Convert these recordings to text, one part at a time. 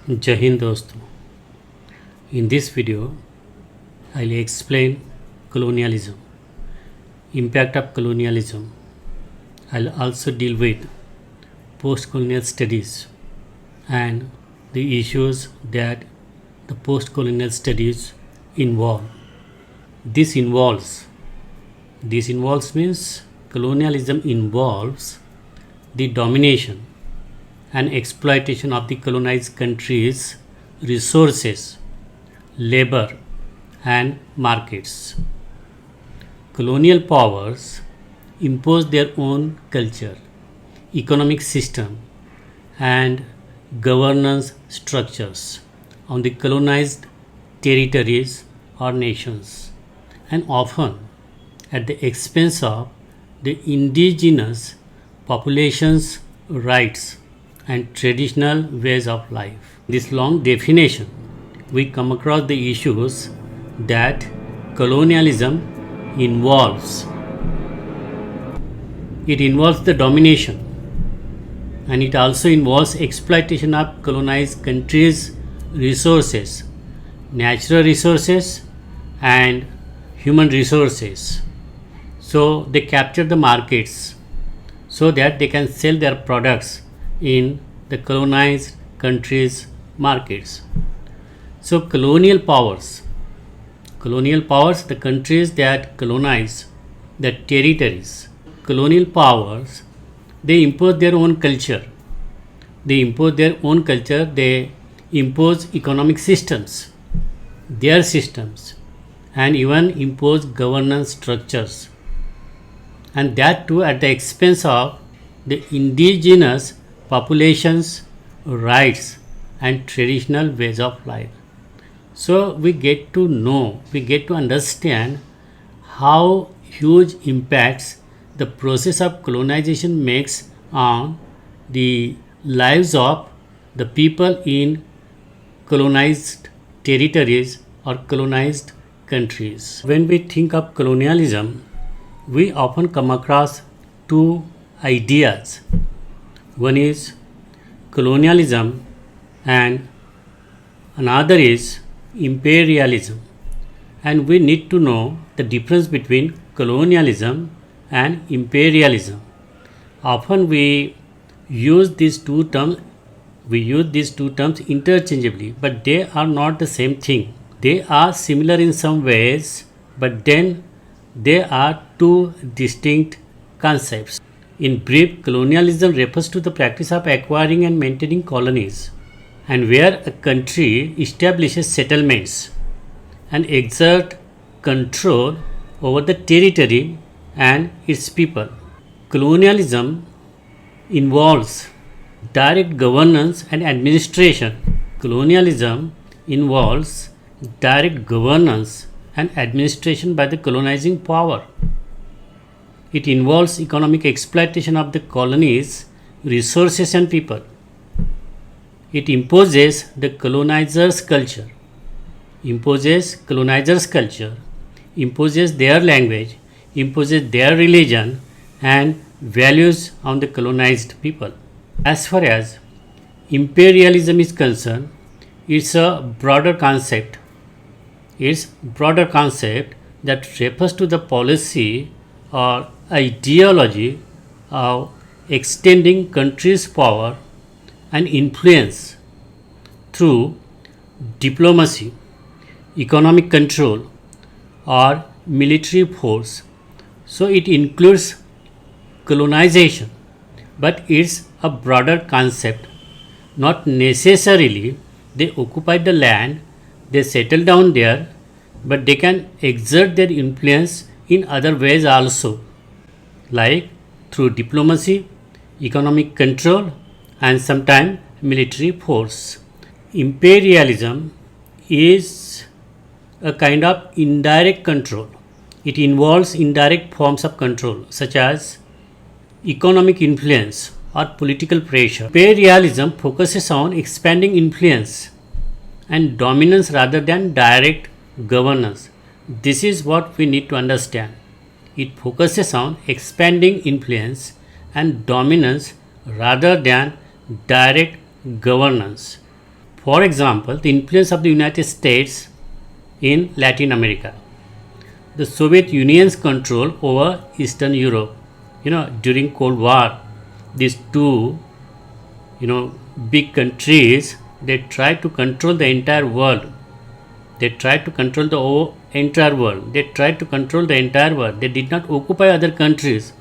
Jai Hind दोस्तों. In this video, I'll explain colonialism, impact of colonialism. I'll also deal with post-colonial studies and the issues that the post-colonial studies involve. This involves means colonialism involves the domination and exploitation of the colonized countries' resources, labor, and markets. Colonial powers impose their own culture, economic system, and governance structures on the colonized territories or nations, and often at the expense of the indigenous population's rights and traditional ways of life. This long definition, we come across the issues that colonialism involves. It involves the domination, and it also involves exploitation of colonized countries' resources, natural resources and human resources. So they capture the markets so that they can sell their products in the colonized countries' markets. So colonial powers, the countries that colonize the territories, colonial powers, they impose their own culture. They impose economic systems, their systems, and even impose governance structures, and that too at the expense of the indigenous population's rights and traditional ways of life. So we get to understand how huge impacts the process of colonization makes on the lives of the people in colonized territories or colonized countries. When we think of colonialism, we often come across two ideas. One is colonialism and another is imperialism. And we need to know the difference between colonialism and imperialism. Often we use these two terms interchangeably, but they are not the same thing. They are similar in some ways, but then they are two distinct concepts. In brief, colonialism refers to the practice of acquiring and maintaining colonies, and where a country establishes settlements and exert control over the territory and its people. Colonialism involves direct governance and administration. Colonialism involves direct governance and administration by the colonizing power. It involves economic exploitation of the colony's resources and people. It imposes the colonizer's culture, imposes their language, imposes their religion and values on the colonized people. As far as imperialism is concerned, it's a broader concept. That refers to the policy or ideology of extending countries' power and influence through diplomacy, economic control, or military force. So it includes colonization, but it's a broader concept. Not necessarily they occupy the land, they settle down there, but they can exert their influence in other ways also, like through diplomacy, economic control, and sometimes military force. Imperialism is a kind of indirect control. It involves indirect forms of control such as economic influence or political pressure. Imperialism focuses on expanding influence and dominance rather than direct governance. This is what we need to understand. It focuses on expanding influence and dominance rather than direct governance. For example, the influence of the United States in Latin America, the Soviet Union's control over Eastern Europe. During Cold War, these two, big countries, they tried to control the entire world. They tried to control the entire world. They tried to control the entire world. They did not occupy other countries,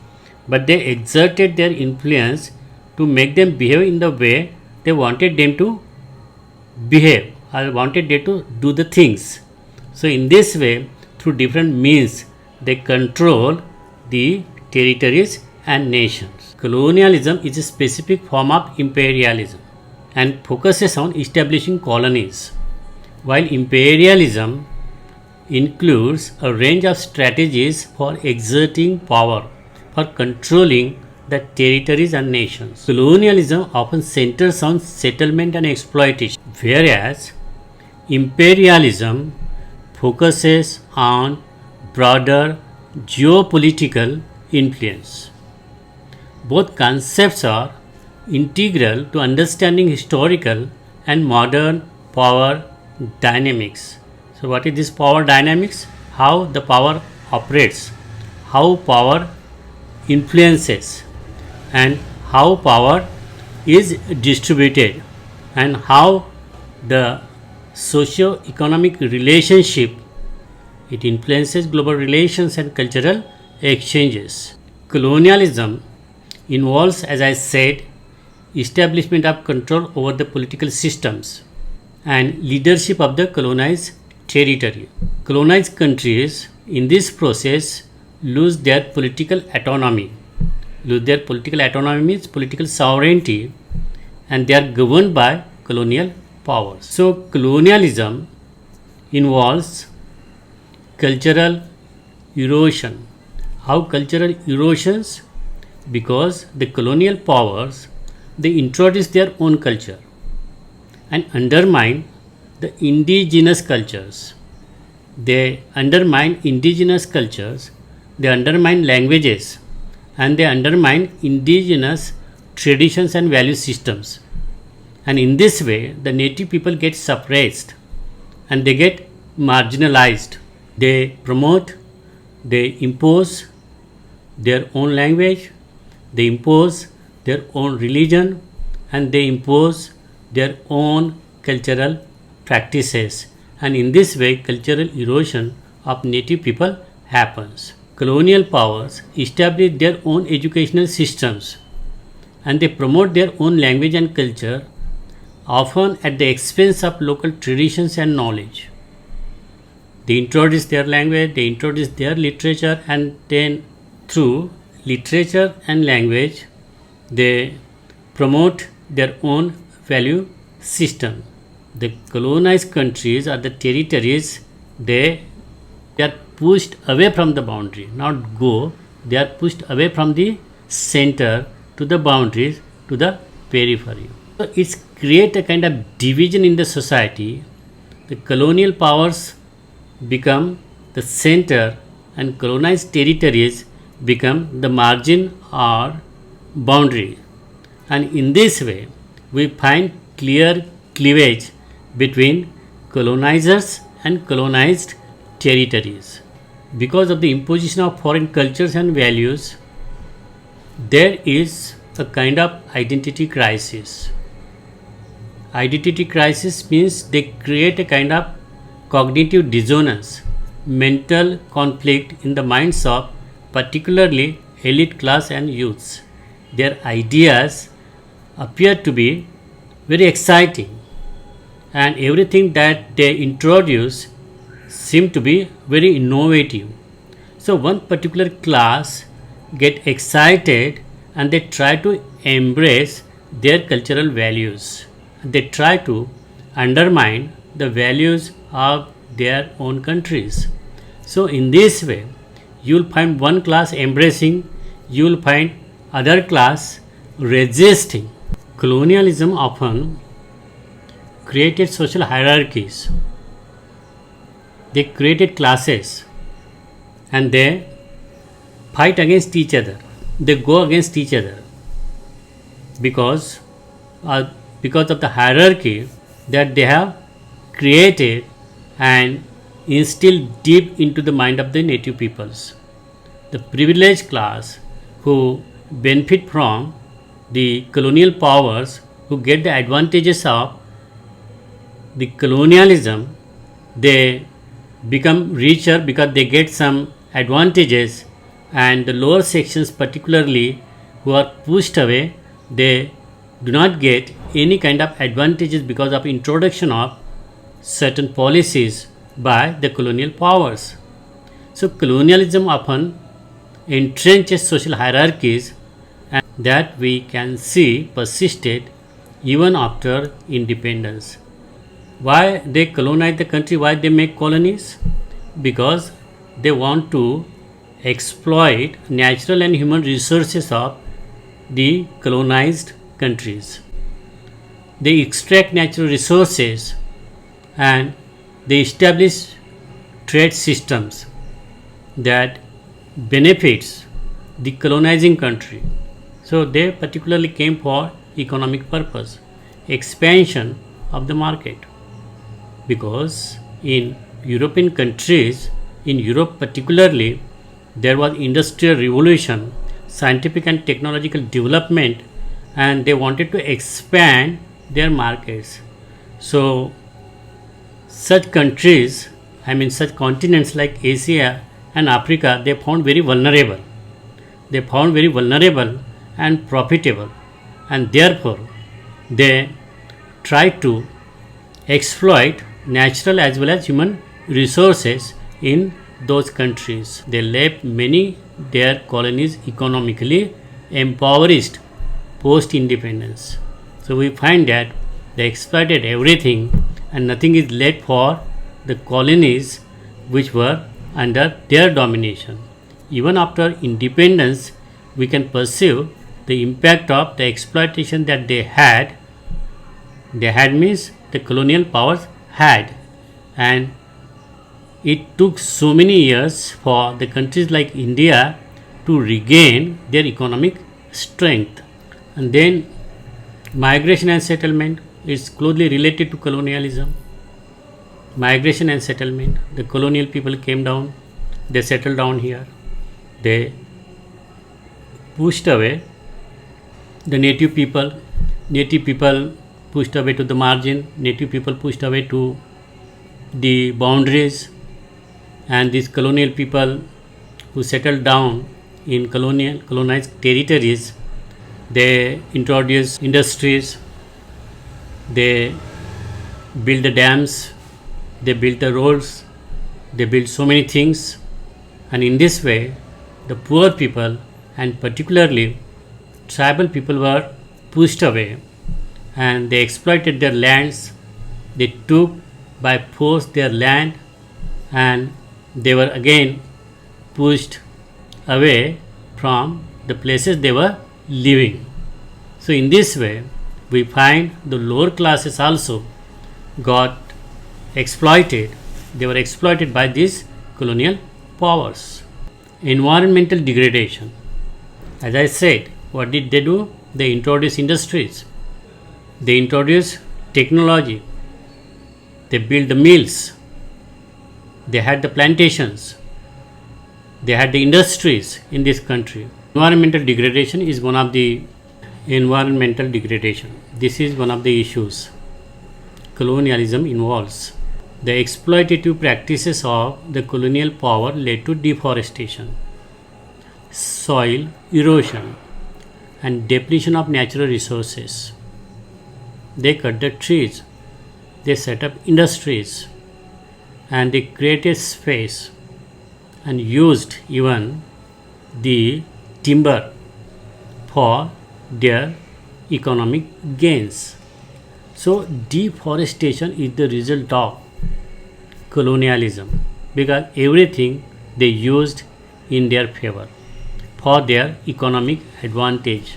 but they exerted their influence to make them behave in the way they wanted them to behave or wanted them to do the things. So in this way, through different means, they control the territories and nations. Colonialism is a specific form of imperialism and focuses on establishing colonies, while imperialism includes a range of strategies for exerting power, for controlling the territories and nations. Colonialism often centers on settlement and exploitation, whereas imperialism focuses on broader geopolitical influence. Both concepts are integral to understanding historical and modern power dynamics. So, what is this power dynamics? How the power operates, how power influences, and how power is distributed, and how the socio-economic relationship it influences global relations and cultural exchanges. Colonialism involves, as I said, establishment of control over the political systems and leadership of the colonized territory. Colonized countries in this process lose their political autonomy. Lose their political autonomy means political sovereignty, and they are governed by colonial powers. So colonialism involves cultural erosion. How cultural erosions? Because the colonial powers, they introduce their own culture and undermine the indigenous cultures. They undermine indigenous cultures, they undermine languages, and they undermine indigenous traditions and value systems. And in this way, the native people get suppressed and they get marginalized. They promote, they impose their own language, they impose their own religion, and they impose their own cultural practices. And in this way, cultural erosion of native people happens. Colonial powers establish their own educational systems and they promote their own language and culture, often at the expense of local traditions and knowledge. They introduce their language, they introduce their literature, and then through literature and language, they promote their own value system. The colonized countries or the territories, they are pushed away from the boundary, not go, they are pushed away from the center to the boundaries to the periphery. So it's create a kind of division in the society. The colonial powers become the center and colonized territories become the margin or boundary. And in this way, we find clear cleavage between colonizers and colonized territories. Because of the imposition of foreign cultures and values, there is a kind of identity crisis. Identity crisis means they create a kind of cognitive dissonance, mental conflict in the minds of particularly elite class and youths. Their ideas appear to be very exciting, and everything that they introduce seem to be very innovative. So one particular class get excited and they try to embrace their cultural values. They try to undermine the values of their own countries. So in this way, you will find one class embracing, you will find other class resisting. Colonialism often created social hierarchies. They created classes and they fight against each other. They go against each other because of the hierarchy. that they have created and instilled deep into the mind of the native peoples. The privileged class who benefit from the colonial powers, who get the advantages of the colonialism, they become richer because they get some advantages, and the lower sections particularly who are pushed away, they do not get any kind of advantages because of introduction of certain policies by the colonial powers. So colonialism often entrenches social hierarchies, and that we can see persisted even after independence. Why they colonize the country, why they make colonies? Because they want to exploit natural and human resources of the colonized countries. They extract natural resources and they establish trade systems that benefits the colonizing country. So they particularly came for economic purpose, expansion of the market, because in European countries, in Europe particularly, there was industrial revolution, scientific and technological development, and they wanted to expand their markets. So such countries, I mean such continents like Asia and Africa, they found very vulnerable. They found very vulnerable and profitable, and therefore they tried to exploit natural as well as human resources in those countries. They left many their colonies economically impoverished post independence. So we find that they exploited everything and nothing is left for the colonies which were under their domination. Even after independence, we can perceive the impact of the exploitation that they had. They had means the colonial powers had, and it took so many years for the countries like India to regain their economic strength. And then migration and settlement is closely related to colonialism. Migration and settlement, the colonial people came down, they settled down here, they pushed away the native people, native people pushed away to the margin, native people pushed away to the boundaries, and these colonial people who settled down in colonized territories, they introduced industries, they built the dams, they built the roads, they built so many things, and in this way the poor people and particularly tribal people were pushed away, and they exploited their lands, they took by force their land, and they were again pushed away from the places they were living. So in this way we find the lower classes also got exploited. They were exploited by these colonial powers. Environmental degradation. As I said, what did they do? They introduced industries. They introduced technology. They built the mills. They had the plantations. They had the industries in this country. Environmental degradation is one of the This is one of the issues colonialism involves. The exploitative practices of the colonial power led to deforestation, soil erosion, and depletion of natural resources. They cut the trees, they set up industries, and they created space and used even the timber for their economic gains. So deforestation is the result of colonialism, because everything they used in their favor for their economic advantage,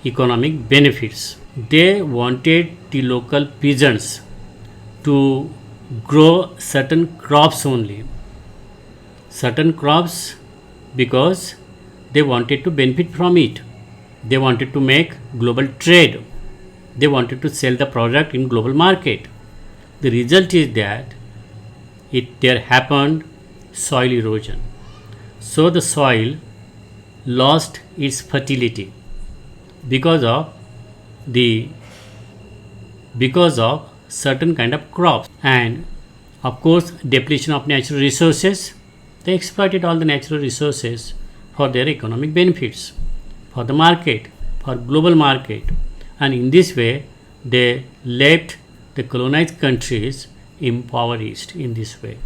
economic benefits. They wanted the local peasants to grow certain crops only, certain crops, because they wanted to benefit from it. They wanted to make global trade. they wanted to sell the product in global market. The result is that there happened soil erosion. So the soil lost its fertility because of the because of certain kind of crops, and of course depletion of natural resources. They exploited all the natural resources for their economic benefits, for the market, for global market, and in this way they left the colonized countries impoverished in this way.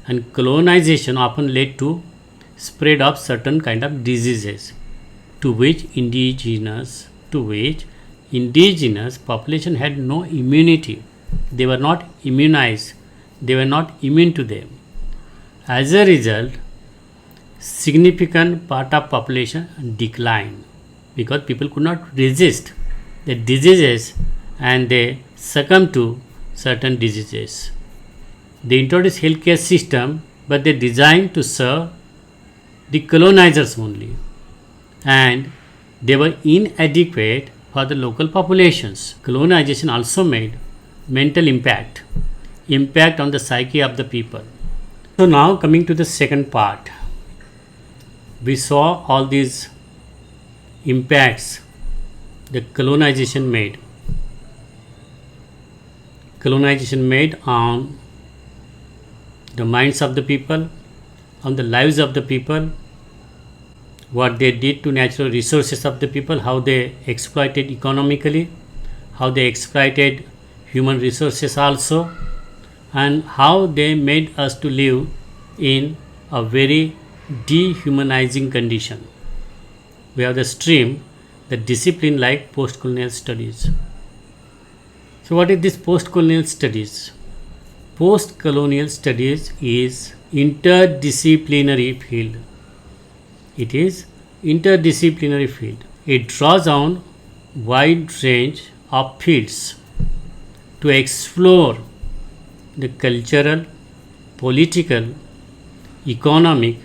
And colonization often led to spread of certain kind of diseases to which indigenous population had no immunity. They were not immunized, they were not immune to them. As a result, significant part of population declined because people could not resist the diseases and they succumbed to certain diseases. They introduced healthcare system, but they designed to serve the colonizers only, and they were inadequate for the local populations. Colonization also made mental impact on the psyche of the people. So now coming to the second part, we saw all these impacts the colonization made on the minds of the people, on the lives of the people, what they did to natural resources of the people, how they exploited economically, how they exploited human resources also, and how they made us to live in a very dehumanizing condition. We have the stream, the discipline like postcolonial studies. So what is this postcolonial studies? Postcolonial studies is interdisciplinary field. It is interdisciplinary field. It draws on wide range of fields to explore the cultural, political, economic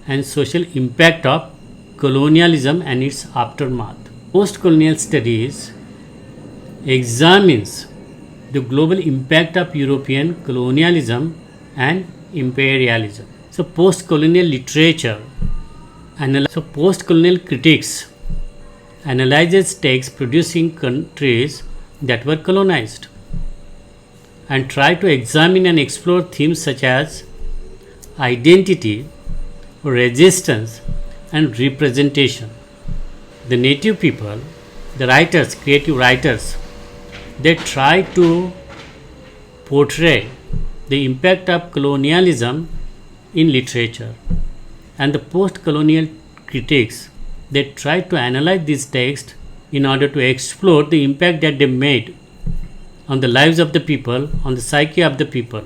and social impact of colonialism and its aftermath. Postcolonial studies examines the global impact of European colonialism and imperialism. So postcolonial literature, postcolonial critics analyzes texts produced in countries that were colonized and try to examine and explore themes such as identity, resistance and representation. The native people, the writers, creative writers, they try to portray the impact of colonialism in literature, and the post-colonial critics, they try to analyze these texts in order to explore the impact that they made on the lives of the people, on the psyche of the people,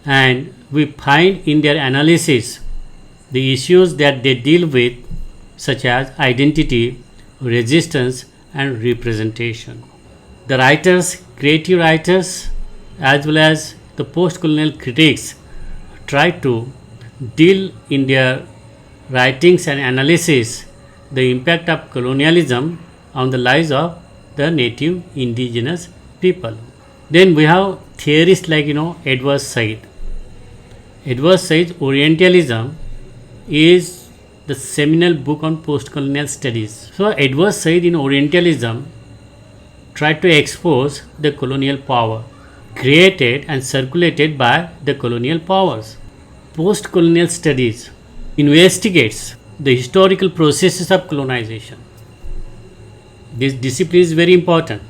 and we find in their analysis the issues that they deal with, such as identity, resistance and representation. The writers, creative writers, as well as the post-colonial critics try to deal in their writings and analysis the impact of colonialism on the lives of the native indigenous people. Then we have theorists like Edward Said. Edward Said's Orientalism is the seminal book on post-colonial studies. So Edward Said in Orientalism tried to expose the colonial power created and circulated by the colonial powers. Post-colonial studies investigates the historical processes of colonization. This discipline is very important.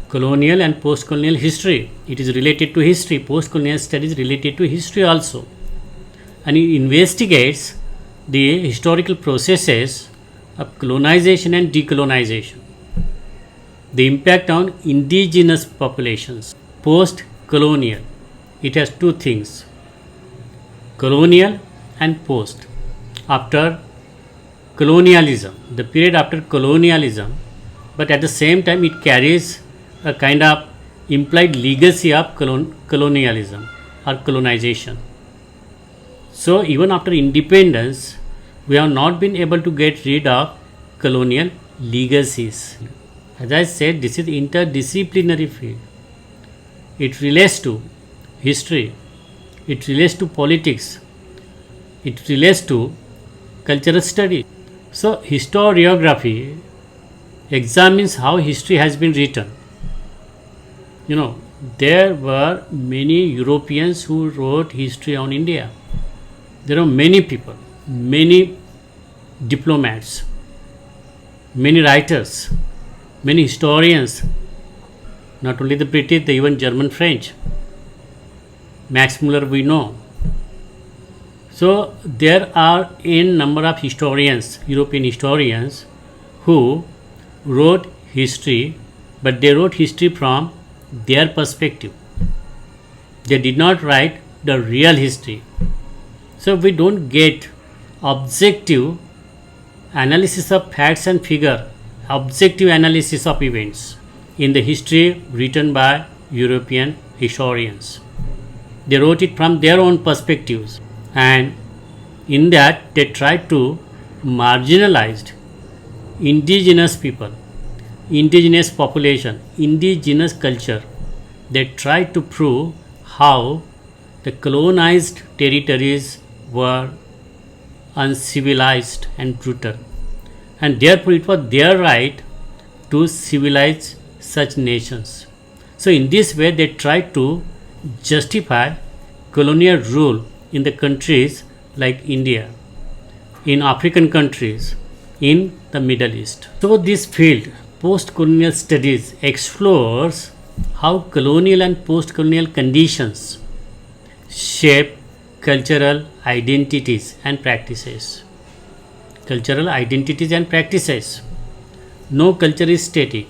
Colonial and post-colonial history. It is related to history. Post-colonial studies related to history also. And it investigates the historical processes of colonization and decolonization. The impact on indigenous populations. Post-colonial. It has two things. Colonial and post. After colonialism, the period after colonialism, but at the same time it carries a kind of implied legacy of colonialism or colonization. So even after independence, we have not been able to get rid of colonial legacies. As I said, this is interdisciplinary field. It relates to history, it relates to politics, it relates to cultural studies. So, historiography examines how history has been written. You know, there were many Europeans who wrote history on India. There are many people, many diplomats, many writers, many historians, not only the British, the even German, French. Max Muller we know. So there are n number of historians, European historians, who wrote history, but they wrote history from their perspective. They did not write the real history. So we don't get objective analysis of facts and figure, objective analysis of events in the history written by European historians. They wrote it from their own perspectives, and in that they tried to marginalize indigenous people, indigenous population, indigenous culture. They tried to prove how the colonized territories were uncivilized and brutal, and therefore it was their right to civilize such nations. So in this way they tried to justify colonial rule in the countries like India, in African countries, in the Middle East. So this field, post-colonial studies, explores how colonial and post-colonial conditions shape cultural identities and practices. Cultural identities and practices. No culture is static.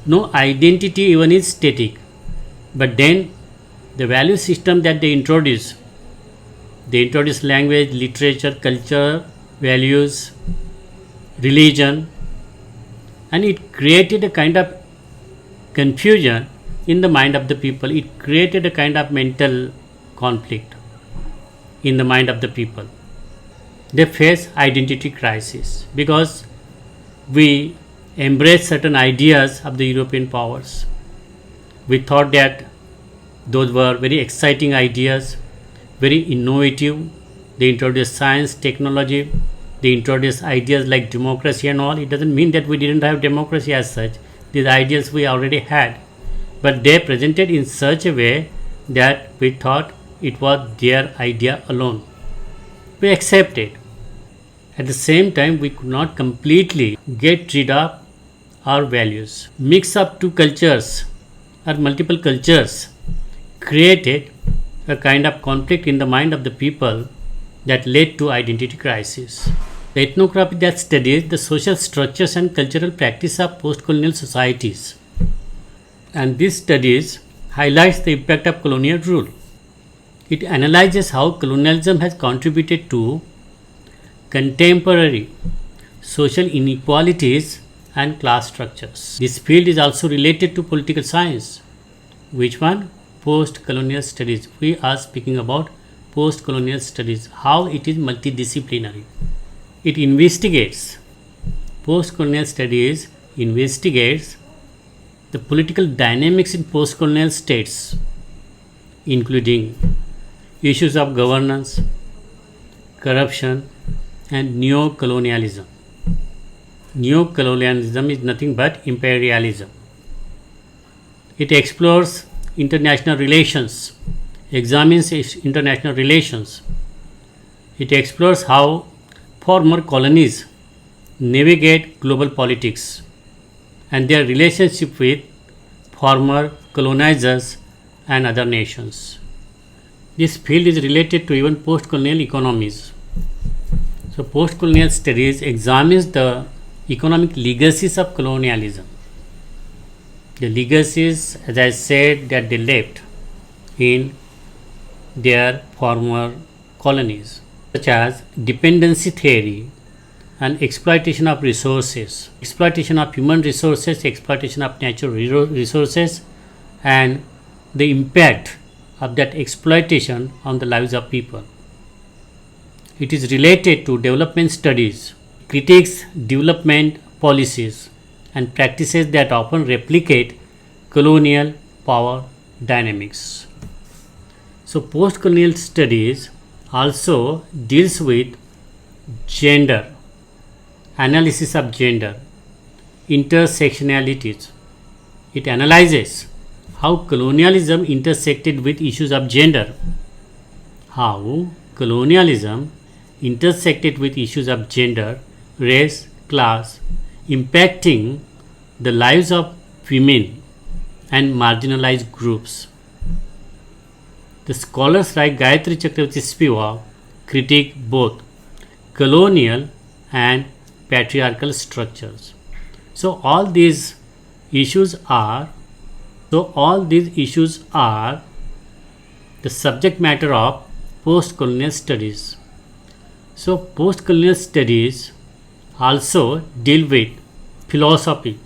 No identity even is static. But then the value system that they introduce language, literature, culture, values, religion, and it created a kind of confusion in the mind of the people. It created a kind of mental conflict in the mind of the people. They face identity crisis because we embrace certain ideas of the European powers. We thought that those were very exciting ideas, very innovative. They introduced science, technology, they introduced ideas like democracy and all. It doesn't mean that we didn't have democracy as such. These ideas we already had, but they presented in such a way that we thought it was their idea alone. We accepted. At the same time, we could not completely get rid of our values. Mix up two cultures or multiple cultures created a kind of conflict in the mind of the people that led to identity crisis. The ethnography that studies the social structures and cultural practice of post-colonial societies, and this studies highlights the impact of colonial rule. It analyzes how colonialism has contributed to contemporary social inequalities and class structures. This field is also related to political science. Which one? Post-colonial studies. We are speaking about post-colonial studies, how it is multidisciplinary. It investigates, post-colonial studies investigates the political dynamics in post-colonial states, including issues of governance, corruption, and neo-colonialism. Neo-colonialism is nothing but imperialism. It explores international relations, examines international relations. It explores how former colonies navigate global politics and their relationship with former colonizers and other nations. This field is related to even post-colonial economies. So post-colonial studies examines the economic legacies of colonialism. The legacies, as I said, that they left in their former colonies, such as dependency theory and exploitation of resources, exploitation of human resources, exploitation of natural resources, and the impact of that exploitation on the lives of people. It is related to development studies, critiques development policies and practices that often replicate colonial power dynamics. So post-colonial studies also deals with gender, analysis of gender, intersectionalities. It analyzes how colonialism intersected with issues of gender, how colonialism intersected with issues of gender, race, class, impacting the lives of women and marginalized groups. The scholars like Gayatri Chakravarti Spivak critique both colonial and patriarchal structures. So all these issues are the subject matter of post-colonial studies. So post-colonial studies also deal with philosophy,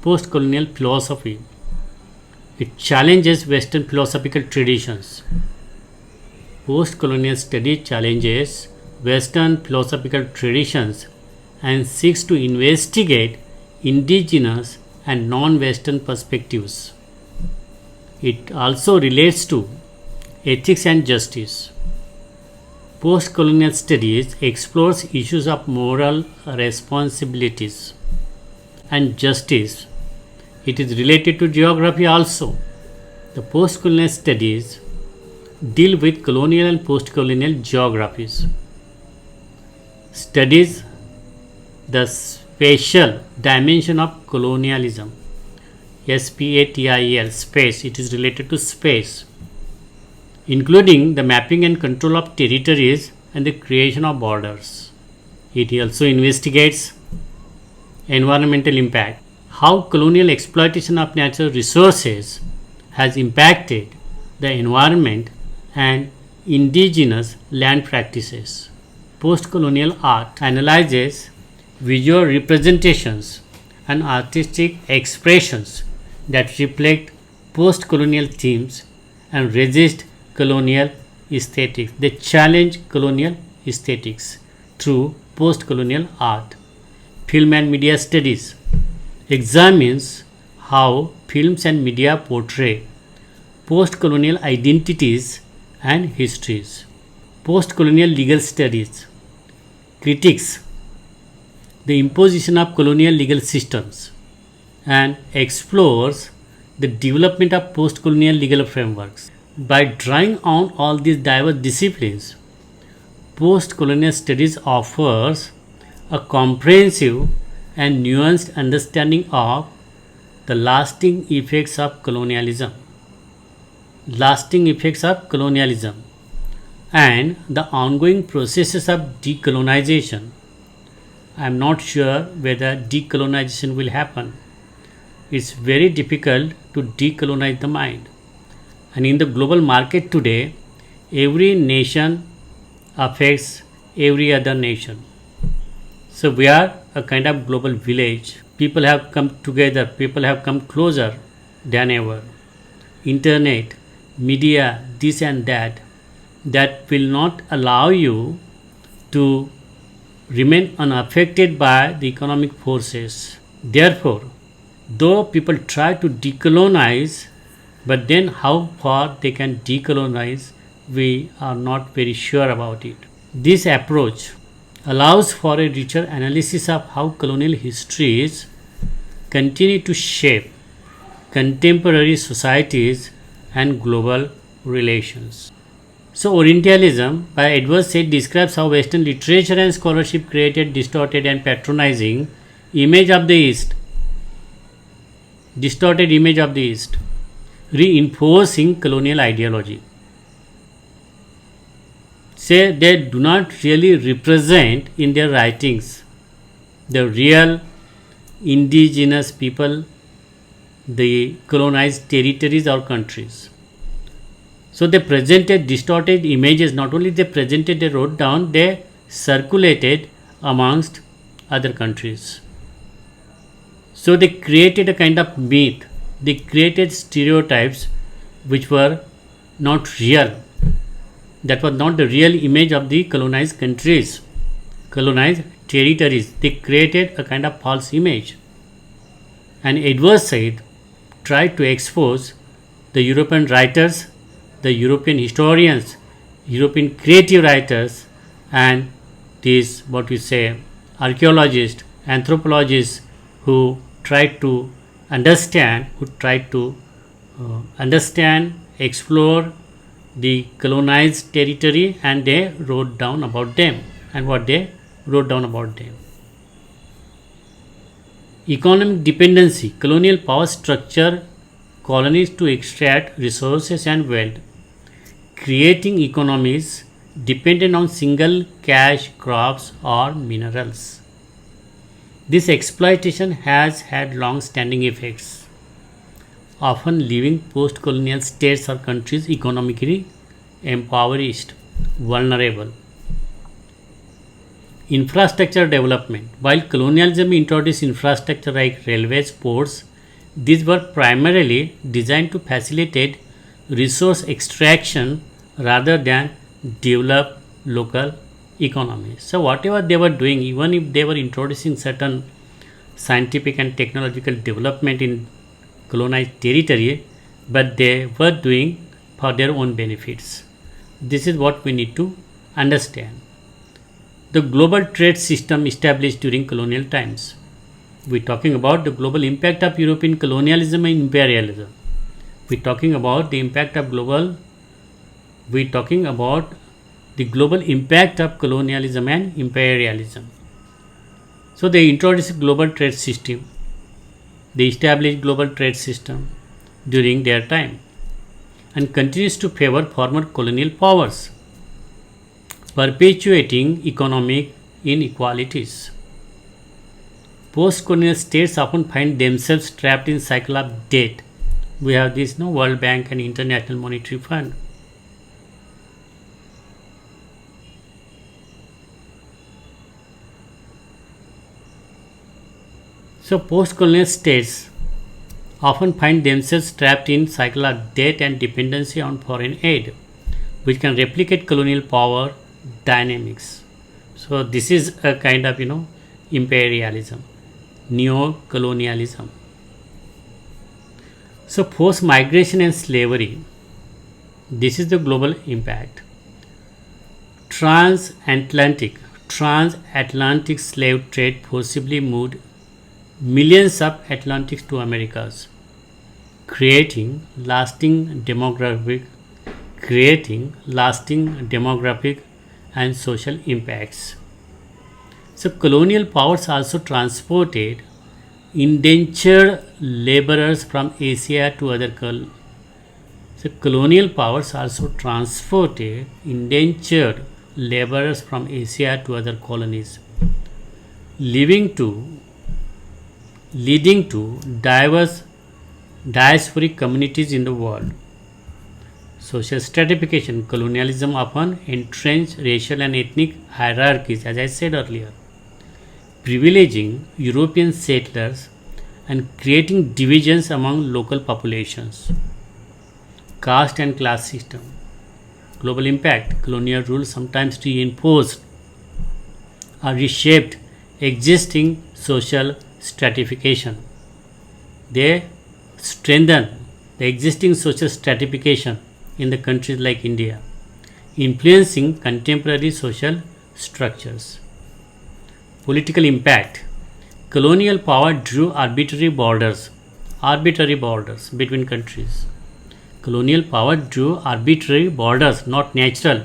post-colonial philosophy. It challenges Western philosophical traditions. Post-colonial study challenges Western philosophical traditions and seeks to investigate indigenous and non-Western perspectives. It also relates to ethics and justice. Post-colonial studies explores issues of moral responsibilities and justice. It is related to geography also. The post-colonial studies deal with colonial and post-colonial geographies. Studies the spatial dimension of colonialism. SPATIL, space. It is related to space, including the mapping and control of territories and the creation of borders. It also investigates environmental impact, how colonial exploitation of natural resources has impacted the environment and indigenous land practices. Post-colonial art analyzes visual representations and artistic expressions that reflect post-colonial themes and resist colonial aesthetics. They challenge colonial aesthetics through post-colonial art. Film and media studies examines how films and media portray post-colonial identities and histories. Post-colonial legal studies critiques the imposition of colonial legal systems and explores the development of post-colonial legal frameworks. By drawing on all these diverse disciplines, post-colonial studies offers a comprehensive and nuanced understanding of the lasting effects of colonialism. And the ongoing processes of decolonization. I am not sure whether decolonization will happen. It's very difficult to decolonize the mind. And in the global market today, every nation affects every other nation. So we are a kind of global village. People have come together, people have come closer than ever. Internet, media, this and that will not allow you to remain unaffected by the economic forces. Therefore, though people try to decolonize, but then how far they can decolonize, we are not very sure about it. This approach allows for a richer analysis of how colonial histories continue to shape contemporary societies and global relations. So Orientalism by Edward Said describes how Western literature and scholarship created distorted and patronizing image of the East, reinforcing colonial ideology. Say they do not really represent in their writings the real indigenous people, the colonized territories or countries. So they presented distorted images. Not only they presented, they wrote down, they circulated amongst other countries. So they created a kind of myth. They created stereotypes which were not real. That was not the real image of the colonized countries, colonized territories. They created a kind of false image. And Edward Said tried to expose the European writers, the European historians, European creative writers, and these what we say archaeologists, anthropologists who tried to understand, explore the colonized territory, and they wrote down about them and what they wrote down about them. Economic dependency. Colonial power structure colonies to extract resources and wealth, creating economies dependent on single cash crops or minerals. This exploitation has had long standing effects, often leaving post colonial states or countries economically impoverished, vulnerable. Infrastructure development. While colonialism introduced infrastructure like railways, ports, these were primarily designed to facilitate resource extraction rather than develop local economies. So, whatever they were doing, even if they were introducing certain scientific and technological development in colonized territory, but they were doing for their own benefits. This is what we need to understand. The global trade system established during colonial times. We're talking about the global impact of European colonialism and imperialism. We're talking about the impact of the global impact of colonialism and imperialism. So they introduced a global trade system. They established global trade system during their time and continues to favor former colonial powers, perpetuating economic inequalities. Post-colonial states often find themselves trapped in cycle of debt. We have this World Bank and International Monetary Fund. So post-colonial states often find themselves trapped in cycle of debt and dependency on foreign aid, which can replicate colonial power dynamics. So this is a kind of imperialism, neo-colonialism. So forced migration and slavery. This is the global impact. Transatlantic slave trade forcibly moved millions of Atlantics to Americas, creating lasting demographic and social impacts. So colonial powers also transported indentured laborers from Asia to other colonial powers also transported indentured laborers from Asia to other colonies, leading to diverse diasporic communities in the world. Social stratification. Colonialism often entrenched racial and ethnic hierarchies, as I said earlier, privileging European settlers and creating divisions among local populations. Caste and class system. Global impact. Colonial rule sometimes reinforced or reshaped existing social stratification. They strengthen the existing social stratification in the countries like India, influencing contemporary social structures. Political impact. Colonial power drew arbitrary borders between countries. Colonial power drew arbitrary borders, not natural,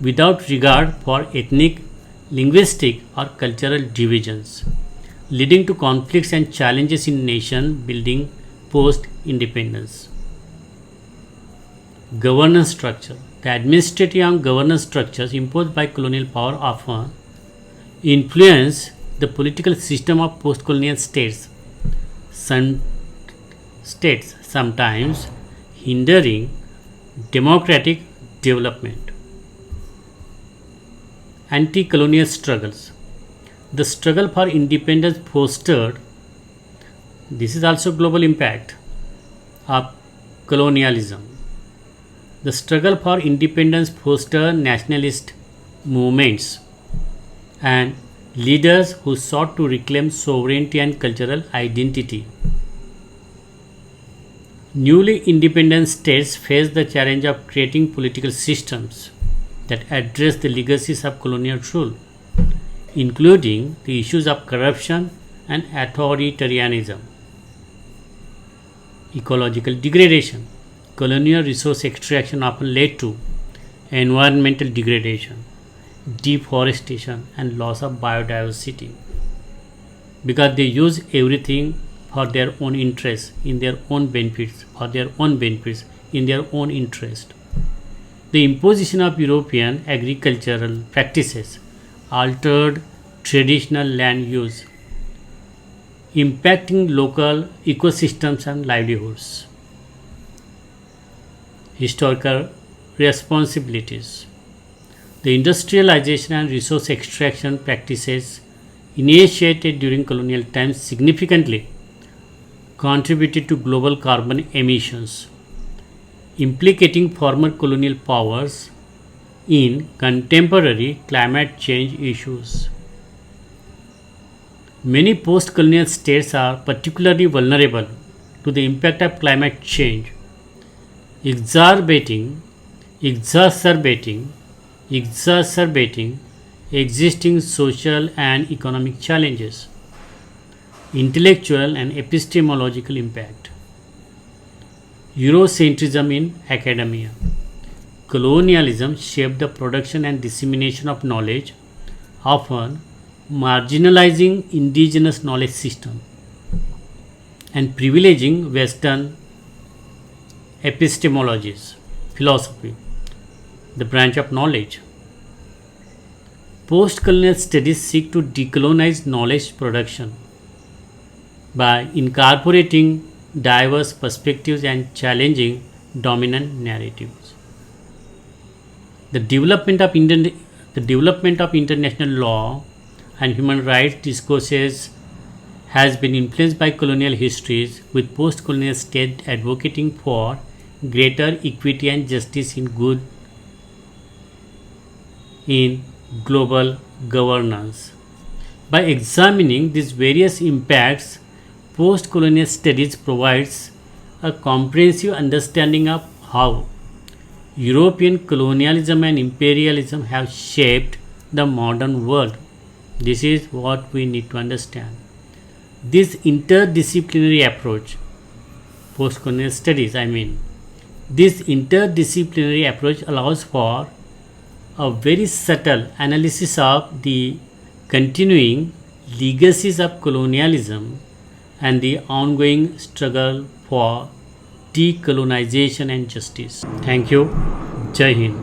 without regard for ethnic, linguistic, or cultural divisions, leading to conflicts and challenges in nation building post-independence. Governance structure. The administrative and governance structures imposed by colonial power often influence the political system of post-colonial states, sometimes hindering democratic development. Anti-colonial struggles. The struggle for independence fostered, this is also global impact of colonialism. The struggle for independence fostered nationalist movements and leaders who sought to reclaim sovereignty and cultural identity. Newly independent states face the challenge of creating political systems that address the legacies of colonial rule, including the issues of corruption and authoritarianism. Ecological degradation. Colonial resource extraction often led to environmental degradation, deforestation, and loss of biodiversity because they use everything for their own interests, in their own benefits, for their own benefits, in their own interest. The imposition of European agricultural practices altered traditional land use, impacting local ecosystems and livelihoods. Historical responsibilities. The industrialization and resource extraction practices initiated during colonial times significantly contributed to global carbon emissions, implicating former colonial powers in contemporary climate change issues. Many post colonial states are particularly vulnerable to the impact of climate change, exacerbating, exacerbating, exacerbating existing social and economic challenges, intellectual and epistemological impact. Eurocentrism in academia. Colonialism shaped the production and dissemination of knowledge, often marginalizing indigenous knowledge systems and privileging Western epistemologies, philosophy, the branch of knowledge. Post-colonial studies seek to decolonize knowledge production by incorporating diverse perspectives and challenging dominant narratives. The development of international law and human rights discourses has been influenced by colonial histories, with post-colonial states advocating for greater equity and justice in global governance. By examining these various impacts, post-colonial studies provides a comprehensive understanding of how European colonialism and imperialism have shaped the modern world. This is what we need to understand. This interdisciplinary approach, post-colonial studies, this interdisciplinary approach allows for a very subtle analysis of the continuing legacies of colonialism and the ongoing struggle for decolonization and justice. Thank you. Jai Hind.